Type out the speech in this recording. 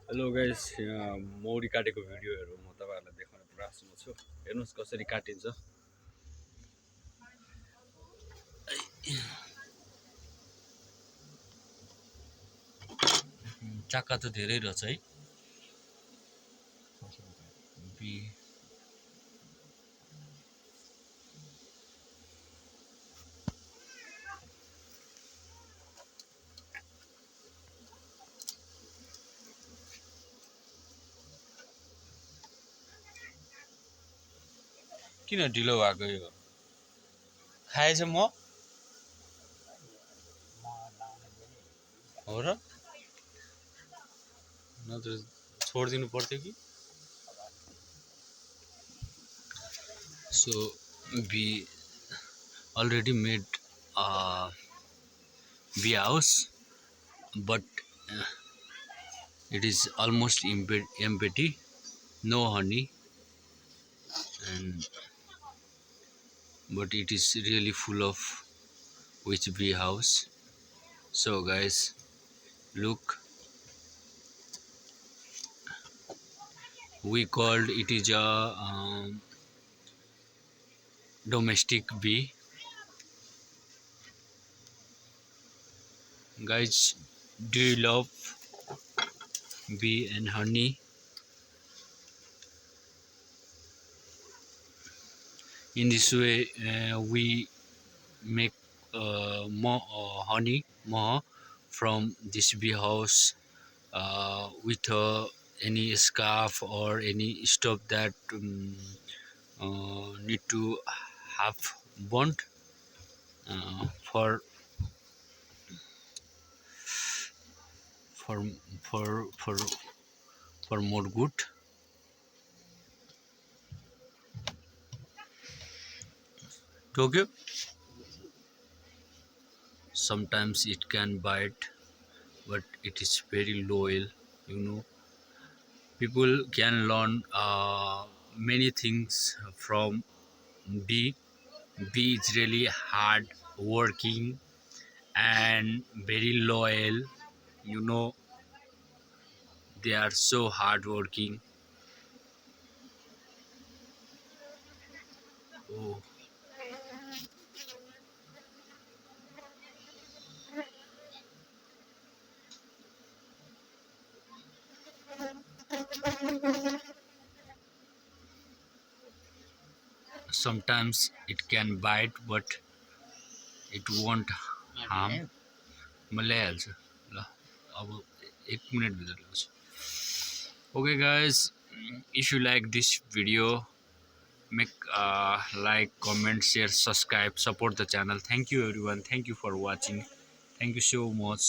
Hello guys, मौरी काटेको भिडियोहरू म तपाईँहरूलाई देखाउने प्रयासमा छु। हेर्नुहोस् कसरी काटिन्छ। चाक्का त धेरै रहेछ है। बी किन ढिलो भएको यो? खाएछ म हो र नत्र छोडिदिनु पर्थ्यो कि। So we already made a bee house, but it is almost empty, no honey, and but it is really full of which bee house. So guys, look, we called it is a domestic bee. Guys, do you love bee and honey? In this way, we make more honey more from this bee house with any scarf or any stuff that need to have burnt uh, for for for for for more good. Tokyo, sometimes it can bite, but it is very loyal. You know, people can learn many things from bee. Bee is really hard working and very loyal. You know, they are so hard working. Oh, sometimes it can bite, but it won't harm. मलाई हाल्छ ल अब 1 minute भित्र ल्याउँछु. Okay guys, if you like this video, make like, comment, share, subscribe, support the channel. Thank you everyone. Thank you for watching. Thank you so much.